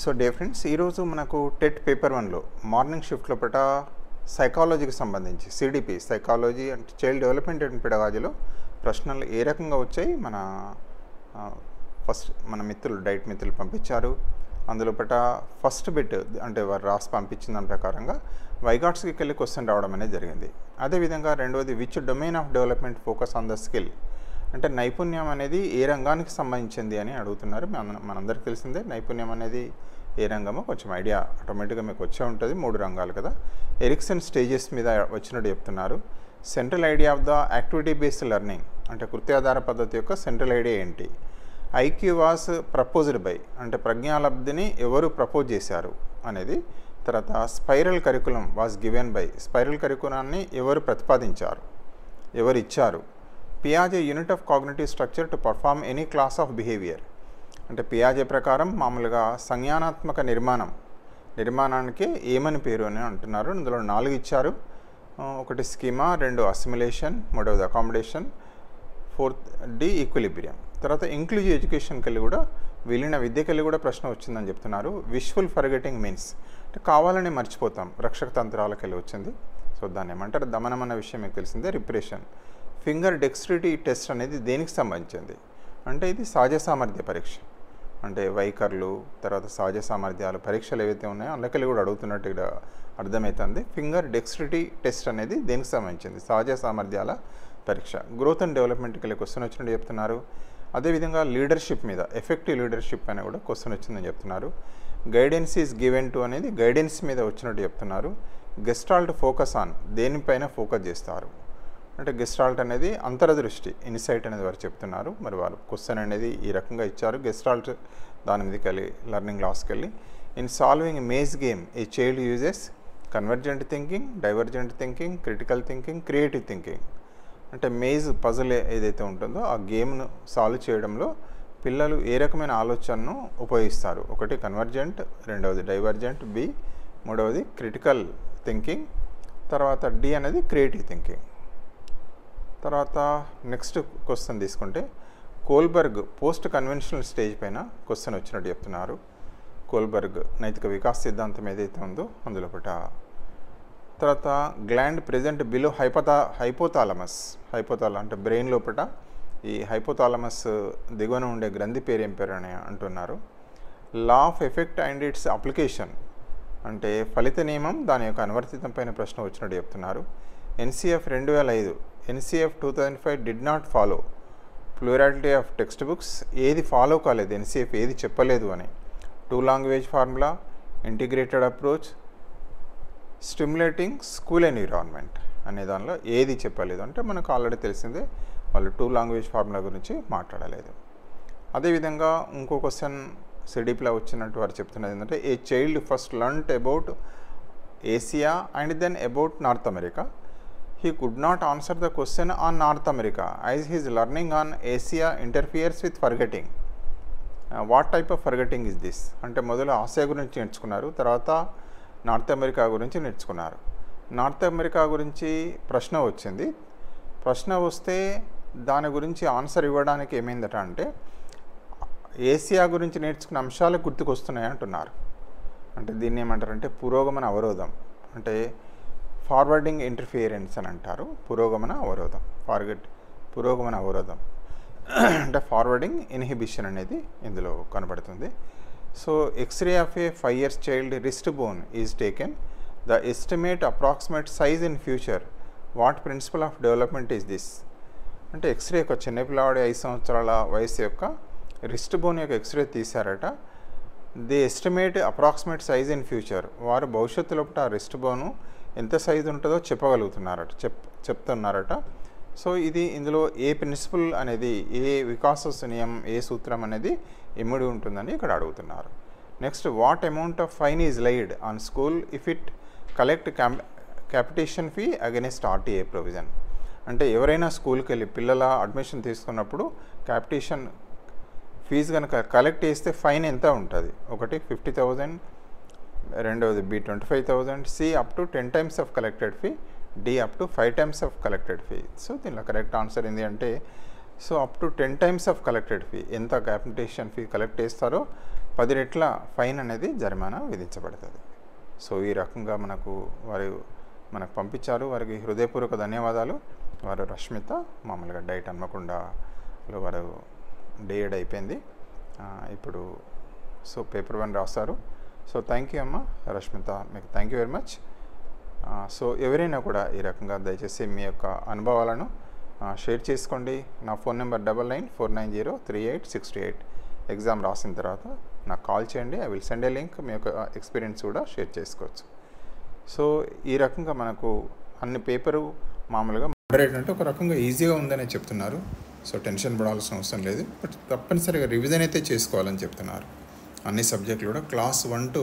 So day friends, ఈరోజు మనకు TET paper 1లో morning షిఫ్ట్లో పట సైకాలజీకి సంబంధించి CDP psychology and child development and పెడగాజీలో ప్రశ్నలు ఏ రకంగా వచ్చాయి ఫస్ట్ మన మిత్రులు డైట్ మిత్రులు పంపించారు. అందులో పట ఫస్ట్ బిట్ అంటే వారు రాసి పంపించిన దాని ప్రకారంగా వైగాట్స్కి వెళ్ళి క్వశ్చన్ రావడం అనేది జరిగింది. అదేవిధంగా రెండవది which domain of development focus on the skill అంటే నైపుణ్యం అనేది ఏ రంగానికి సంబంధించింది అని అడుగుతున్నారు. మనందరికీ తెలిసిందే నైపుణ్యం అనేది ఏ రంగమో కొంచెం ఐడియా ఆటోమేటిక్గా మీకు వచ్చే ఉంటుంది. 3 రంగాలు కదా. ఎరిక్సన్ స్టేజెస్ మీద వచ్చినట్టు చెప్తున్నారు. Central idea of the activity based learning అంటే కృత్యాధార పద్ధతి యొక్క సెంట్రల్ ఐడియా ఏంటి? ఐక్యూ వాస్ ప్రపోజ్డ్ బై అంటే ప్రజ్ఞాలబ్ధిని ఎవరు ప్రపోజ్ చేశారు అనేది. తర్వాత spiral curriculum was given by spiral కరికులాన్ని ఎవరు ప్రతిపాదించారు, ఎవరు ఇచ్చారు? పియాజే unit of cognitive structure to perform any class of behaviour అంటే పియాజే ప్రకారం మామూలుగా సంజ్ఞానాత్మక నిర్మాణానికి ఏమని పేరు అని అంటున్నారు. ఇందులో 4 ఇచ్చారు. ఒకటి స్కీమా, 2 అసిమిలేషన్, 3వది అకామిడేషన్, 4th డి ఈక్విలిబ్రియం. తర్వాత ఇంక్లూజివ్ ఎడ్యుకేషన్కి వెళ్ళి కూడా విలీన విద్యకి వెళ్ళి కూడా ప్రశ్న వచ్చిందని చెప్తున్నారు. విష్ఫుల్ ఫర్గెటింగ్ మీన్స్ అంటే కావాలని మర్చిపోతాం, రక్షక తంత్రాలకు వెళ్ళి వచ్చింది. సో దాన్ని ఏమంటారు? దమనం అన్న విషయం మీకు తెలిసిందే. రిప్రెషన్. ఫింగర్ డెక్స్ట్రిటీ టెస్ట్ అనేది దేనికి సంబంధించింది అంటే ఇది సహజ సామర్థ్య పరీక్ష అంటే వైఖరులు తర్వాత సహజ సామర్థ్యాలు పరీక్షలు ఏవైతే ఉన్నాయో అందుకెళ్ళి కూడా అడుగుతున్నట్టు ఇక్కడ అర్థమవుతుంది. ఫింగర్ డెక్స్ట్రిటీ టెస్ట్ అనేది దేనికి సంబంధించింది? సహజ సామర్థ్యాల పరీక్ష. గ్రోత్ అండ్ డెవలప్మెంట్కి వెళ్ళి క్వశ్చన్ వచ్చినట్టు చెప్తున్నారు. అదేవిధంగా లీడర్షిప్ మీద ఎఫెక్టివ్ లీడర్షిప్ అని కూడా క్వశ్చన్ వచ్చిందని చెప్తున్నారు. గైడెన్స్ ఈజ్ గివెన్ టు అనేది గైడెన్స్ మీద వచ్చినట్టు చెప్తున్నారు. గెస్టాల్ట్ ఫోకస్ ఆన్ దేనిపైన ఫోకస్ చేస్తారు అంటే గెస్టాల్ట్ అనేది అంతర్దృష్టి ఇన్సైట్ అనేది వారు చెప్తున్నారు. మరి వాళ్ళు క్వశ్చన్ అనేది ఈ రకంగా ఇచ్చారు. గెస్టాల్ట్ దాని మీదకి వెళ్ళి లెర్నింగ్ లాస్కి వెళ్ళి in solving maze game a child uses convergent thinking, divergent thinking, critical thinking, creative thinking అంటే మేజ్ పజల్ ఏదైతే ఉంటుందో ఆ గేమ్ను సాల్వ్ చేయడంలో పిల్లలు ఏ రకమైన ఆలోచనను ఉపయోగిస్తారు? ఒకటి కన్వర్జెంట్, రెండవది డైవర్జెంట్, బి, మూడవది క్రిటికల్ థింకింగ్, తర్వాత డి అనేది క్రియేటివ్ థింకింగ్. తర్వాత నెక్స్ట్ క్వశ్చన్ తీసుకుంటే కోల్బర్గ్ పోస్ట్ కన్వెన్షనల్ స్టేజ్ పైన క్వశ్చన్ వచ్చినట్టు చెప్తున్నారు. కోల్బర్గ్ నైతిక వికాస్ సిద్ధాంతం ఏదైతే ఉందో అందులో పట. తర్వాత గ్లాండ్ ప్రెజెంట్ బిలో హైపోథాలమస్ అంటే బ్రెయిన్ లోపల ఈ హైపోథాలమస్ దిగువన ఉండే గ్రంథి పేరు ఏం పేరు అని అంటున్నారు. Law of effect and it's application అంటే ఫలిత నియమం దాని యొక్క అనువర్తితం పైన ప్రశ్న వచ్చినట్టు చెప్తున్నారు. NCF 2005 NCF 2005 did not follow plurality of text books ఏది ఫాలో కాలేదు, ఎన్సిఎఫ్ ఏది చెప్పలేదు అని. 2 language formula, integrated approach, stimulating school environment అనే దానిలో ఏది చెప్పలేదు అంటే మనకు ఆల్రెడీ తెలిసిందే వాళ్ళు 2 లాంగ్వేజ్ ఫార్ములా గురించి మాట్లాడలేదు. అదేవిధంగా ఇంకో క్వశ్చన్ సిడిపిలో వచ్చినట్టు వారు చెప్తున్నది ఏంటంటే a child first learnt about Asia and then about North America. He could not answer the question on North America as his learning on Asia interferes with forgetting. What type of forgetting is this? అంటే మొదలు Asia గురించి నేర్చుకున్నారు, తర్వాత north America గురించి నేర్చుకున్నారు. North America గురించి ప్రశ్న వచ్చింది. ప్రశ్న వస్తే దాని గురించి ఆన్సర్ ఇవ్వడానికి ఏమైందట అంటే ఏసియా గురించి నేర్చుకున్న అంశాలు గుర్తుకొస్తున్నాయి అంటున్నారు. అంటే దీన్ని ఏమంటారంటే పురోగమన అవరోధం అంటే ఫార్వర్డింగ్ ఇంటర్ఫియరెన్స్ అని అంటారు. పురోగమన అవరోధం అంటే ఫార్వర్డింగ్ ఇన్హిబిషన్ అనేది ఇందులో కనబడుతుంది. So x-ray of a 5 years child wrist bone is taken the estimate approximate size in future what principle of development is this అంటే ఎక్స్రే యొక్క చిన్నపిల్లవాడి 5 సంవత్సరాల వయసు యొక్క రిస్ట్ బోన్ యొక్క ఎక్స్రే తీశారట. The estimate approximate size in future వారు భవిష్యత్తులో ఆ రిస్ట్ బోను ఎంత సైజు ఉంటుందో చెప్తున్నారట. సో ఇది ఇందులో ఏ ప్రిన్సిపల్ అనేది ఏ వికాస నియమం ఏ సూత్రం అనేది ఇమిడి ఉంటుందని ఇక్కడ అడుగుతున్నారు. Next what amount of fine is laid on school if it collect capitation fee against RTA provision అంటే ఎవరైనా స్కూల్కి వెళ్ళి పిల్లల అడ్మిషన్ తీసుకున్నప్పుడు క్యాపిటేషన్ ఫీజు కనుక కలెక్ట్ చేస్తే ఫైన్ ఎంత ఉంటుంది? ఒకటి 50,000, రెండవది B 25,000, C up to 10 times of collected fee, D up to 5 times of collected fee. So దీనిలో కరెక్ట్ ఆన్సర్ ఏంటి అంటే so up to 10 times of collected fee ఎంత క్యాపిటేషన్ ఫీ కలెక్ట్ చేస్తారో 10 రెట్ల ఫైన్ అనేది జరిమానా విధించబడుతుంది. సో ఈ రకంగా మనకు పంపించారు. వారికి హృదయపూర్వక ధన్యవాదాలు. వారు రష్మిత మామూలుగా డైట్ హన్మకొండలో వారు డిఎడ్ అయిపోయింది. ఇప్పుడు సో పేపర్ 1 రాస్తారు. సో థ్యాంక్ యూ అమ్మ రష్మిత, మీకు thank you very much. So ఎవరైనా కూడా ఈ రకంగా దయచేసి మీ యొక్క అనుభవాలను షేర్ చేసుకోండి. నా ఫోన్ నెంబర్ 9949038628. ఎగ్జామ్ రాసిన తర్వాత నాకు కాల్ చేయండి. I will send a link. మీ యొక్క ఎక్స్పీరియన్స్ కూడా షేర్ చేసుకోవచ్చు. సో ఈ రకంగా మనకు అన్ని పేపరు మామూలుగా మోడరేట్ అంటే ఒక రకంగా ఈజీగా ఉందనే చెప్తున్నారు. సో టెన్షన్ పడాల్సిన అవసరం లేదు. బట్ తప్పనిసరిగా రివిజన్ అయితే చేసుకోవాలని చెప్తున్నారు. అన్ని సబ్జెక్టులు కూడా క్లాస్ 1 to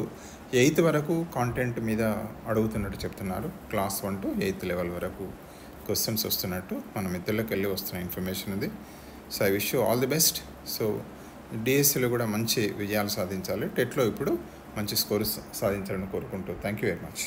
8th వరకు కాంటెంట్ మీద అడుగుతున్నట్టు చెప్తున్నారు. క్లాస్ 1 to 8th లెవెల్ వరకు క్వశ్చన్స్ వస్తున్నట్టు మన మిత్రులకు వెళ్ళి వస్తున్న ఇన్ఫర్మేషన్ ఉంది. So I wish you all the best. So డిఎస్సిలో కూడా మంచి విజయాలు సాధించాలి. టెట్లో ఇప్పుడు మంచి స్కోర్ సాధించాలని కోరుకుంటూ థ్యాంక్ యూ వెరీ మచ్.